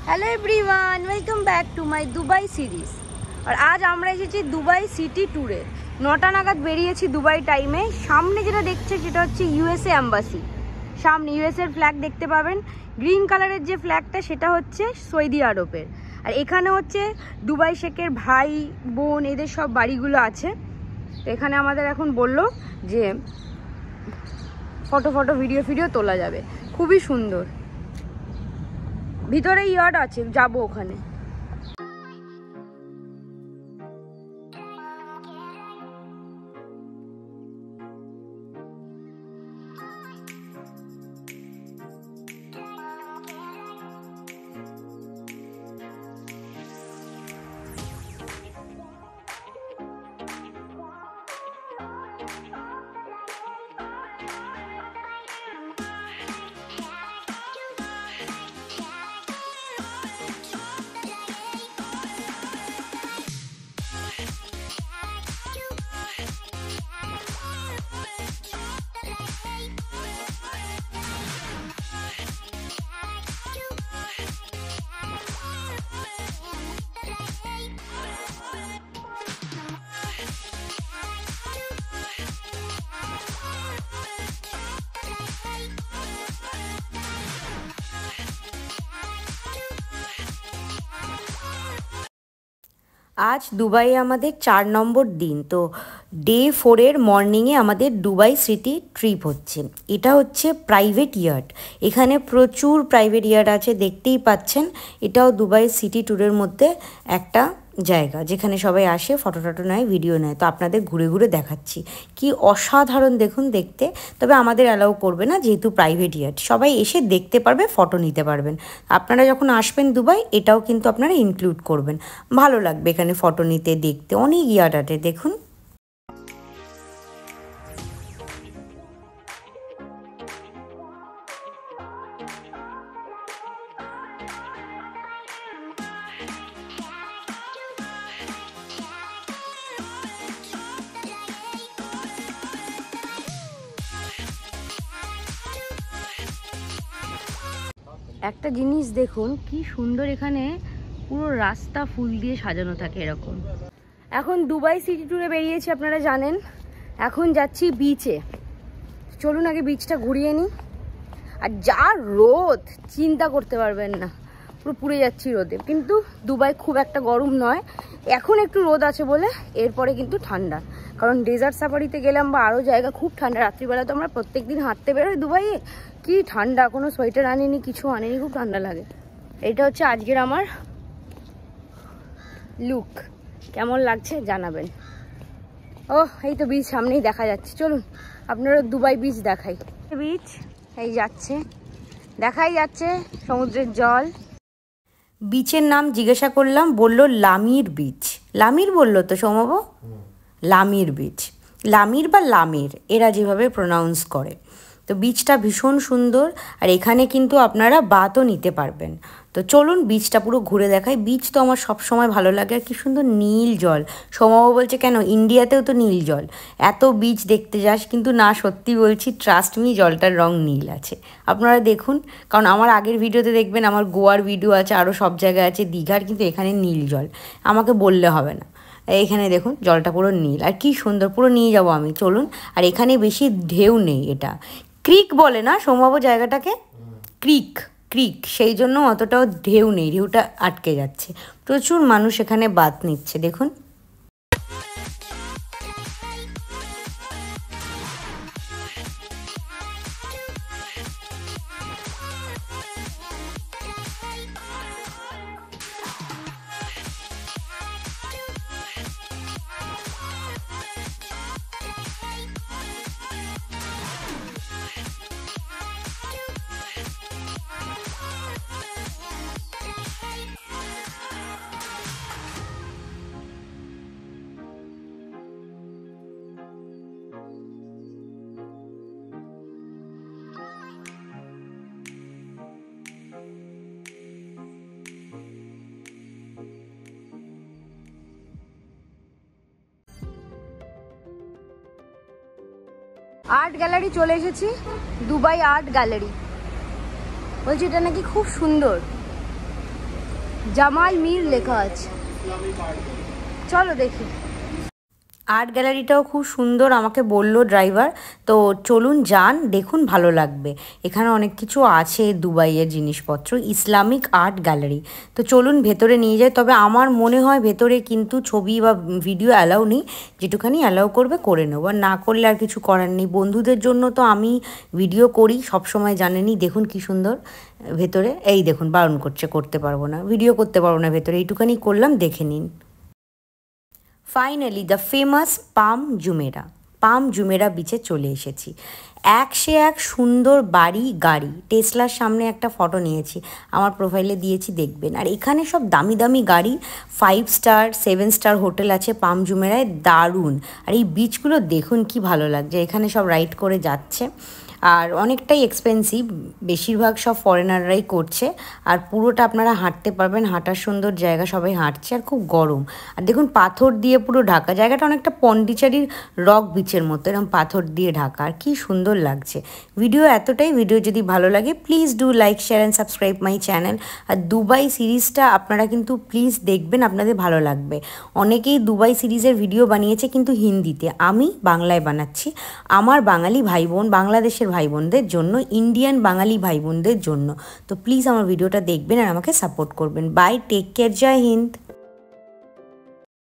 Hello everyone, welcome back to my Dubai series. और आज আমরা এসেছি দুবাই সিটি ট্যুরে। 9টা নাগাদ বেরিয়েছি দুবাই টাইমে। সামনে যেটা দেখছে সেটা হচ্ছে ইউএসএ এম্বাসি। সামনে ইউএসএর ফ্ল্যাগ দেখতে পাবেন। গ্রিন কালারের যে ফ্ল্যাগটা সেটা হচ্ছে সৌদি আরবের। আর এখানে হচ্ছে দুবাই শেখের ভাই বোন এদের সব বাড়িগুলো আছে। তো এখানে আমাদের এখন বললো যে ফটো ভিডিও তোলা যাবে, খুবই সুন্দর। ভিতরে ইয়ার্ড আছে, যাবো ওখানে। আজ দুবাইয়ে আমাদের 4 নম্বর দিন। তো ডে 4-এর মর্নিংয়ে আমাদের দুবাই সিটি ট্রিপ হচ্ছে। এটা হচ্ছে প্রাইভেট ইয়ার্ড। এখানে প্রচুর প্রাইভেট ইয়ার্ড আছে, দেখতেই পাচ্ছেন। এটাও দুবাই সিটি ট্যুরের মধ্যে একটা জায়গা, যেখানে সবাই আসে, ফটো নেয়, ভিডিও নেয়। তো আপনাদের ঘুরে ঘুরে দেখাচ্ছি। কি অসাধারণ দেখুন দেখতে। তবে আমাদের অ্যালাউ করবে না, যেহেতু প্রাইভেট ইয়ার্ড। সবাই এসে দেখতে পারবে, ফটো নিতে পারবেন। আপনারা যখন আসবেন দুবাই, এটাও কিন্তু আপনারা ইনক্লুড করবেন। ভালো লাগবে এখানে ফটো নিতে, দেখতে। অনেক ইয়ার্ড আছে দেখুন। একটা জিনিস দেখুন, কি সুন্দর। এখানে পুরো রাস্তা ফুল দিয়ে সাজানো থাকে এরকম। এখন দুবাই সিটি ট্যুরে বেরিয়েছি, আপনারা জানেন। এখন যাচ্ছি বিচে। চলুন আগে বিচটা ঘুরিয়ে নিই। আর যা রোদ, চিন্তা করতে পারবেন না, পুরো পুড়ে যাচ্ছি রোদে। কিন্তু দুবাই খুব একটা গরম নয়, এখন একটু রোদ আছে বলে। এরপরে কিন্তু ঠান্ডা, কারণ ডেজার্ট সাফারিতে গেলাম বা আরও জায়গা খুব ঠান্ডা। রাত্রিবেলা তো আমরা প্রত্যেক দিন হাঁটতে বেরোই দুবাইয়ে, কি ঠান্ডা। কোনো সোয়েটার আনিনি, কিছু আনিনি, খুব ঠান্ডা লাগে। এটা হচ্ছে আজকের আমার লুক। কেমন লাগছে জানাবেন। ও এই তো বিচ সামনেই দেখা যাচ্ছে। চলুন আপনারা দুবাই বিচ দেখাই। বিচ এই যাচ্ছে, দেখাই যাচ্ছে সমুদ্রের জল। বিচের নাম জিজ্ঞাসা করলাম, বললো লামির বিচ। লামির বললো তো সৌমব, লামির বিচ। লামির বা লামির, এরা যেভাবে প্রোনাউন্স করে। তো বিচটা ভীষণ সুন্দর। আর এখানে কিন্তু আপনারা বাতও নিতে পারবেন। তো চলুন বিচটা পুরো ঘুরে দেখাই। বিচ তো আমার সব সময় ভালো লাগে। আর কি সুন্দর নীল জল। সৌমব বলছে কেন ইন্ডিয়াতেও তো নীল জল, এত বিচ দেখতে যাস? কিন্তু না, সত্যি বলছি, ট্রাস্ট মি, জলটার রং নীল আছে। আপনারা দেখুন, কারণ আমার আগের ভিডিওতে দেখবেন, আমার গোয়ার ভিডিও আছে, আরও সব জায়গায় আছে, দীঘার, কিন্তু এখানে নীল জল। আমাকে বললে হবে না, এখানে দেখুন জলটা পুরো নীল। আর কি সুন্দর, পুরো নিয়ে যাব আমি, চলুন। আর এখানে বেশি ঢেউ নেই, এটা ক্রিক বলে না সম্ভব জায়গাটাকে, ক্রিক, সেই জন্য অতটাও ঢেউ নেই, ঢেউটা আটকে যাচ্ছে। প্রচুর মানুষ এখানে বাত নিচ্ছে দেখুন। आर्ट गैलारि चले एसेছি দুবাই आर्ट गैलारि বলছি এটা নাকি খুব সুন্দর জামাল মির লেখা আছে। চলো দেখি। আর্ট গ্যালারিটাও খুব সুন্দর আমাকে বলল ড্রাইভার, তো চলুন যান, দেখুন ভালো লাগবে। এখানে অনেক কিছু আছে দুবাইয়ের জিনিসপত্র, ইসলামিক আর্ট গ্যালারি। তো চলুন ভেতরে নিয়ে যাই। তবে আমার মনে হয় ভেতরে কিন্তু ছবি বা ভিডিও অ্যালাউ নেই, যেটুখানি অ্যালাউ করবে করে নেবো, আর না করলে আর কিছু করার নেই। বন্ধুদের জন্য তো আমি ভিডিও করি সবসময়, জানেনই। দেখুন কি সুন্দর ভেতরে, এই দেখুন বারণ করছে, করতে পারবো না, ভিডিও করতে পারবো না ভেতরে, এইটুখানি করলাম, দেখে নিন। Finally the famous palm Jumeirah বিচে চলে এসেছি। এক সুন্দর বাড়ি গাড়ি, টেসলার সামনে একটা ফটো নিয়েছি, আমার প্রোফাইলে দিয়েছি, দেখবেন। আর এখানে সব দামি দামি গাড়ি, 5 স্টার 7 স্টার হোটেল আছে পাম জুমেরায়, দারুণ। আর এই বিচগুলো দেখুন কি ভালো লাগছে, এখানে সব রাইড করে যাচ্ছে। আর অনেকটাই এক্সপেন্সিভ, বেশিরভাগ সব ফরেনাররাই করছে। আর পুরোটা আপনারা হাঁটতে পারবেন, হাঁটার সুন্দর জায়গা, সবাই হাঁটছে। আর খুব গরম, আর দেখুন পাথর দিয়ে পুরো ঢাকা, জায়গাটা অনেকটা পন্ডিচেরির রক বিচের মতো, এরকম পাথর দিয়ে ঢাকা। আর কি সুন্দর লাগছে। ভিডিও এতটাই, ভিডিও যদি ভালো লাগে please do like share and subscribe my channel. আর দুবাই সিরিজটা আপনারা কিন্তু প্লিজ দেখবেন, আপনাদের ভালো লাগবে। অনেকেই দুবাই সিরিজের ভিডিও বানিয়েছে কিন্তু হিন্দিতে, আমি বাংলায় বানাচ্ছি। আমার বাঙালি ভাই বোন, বাংলাদেশের ভাই বোনদের জন্য, ইন্ডিয়ান বাঙালি ভাই বোনদের জন্য। তো প্লিজ আমার ভিডিওটা দেখবেন আর আমাকে সাপোর্ট করবেন। বাই, টেক কেয়ার, জয় হিন্দ।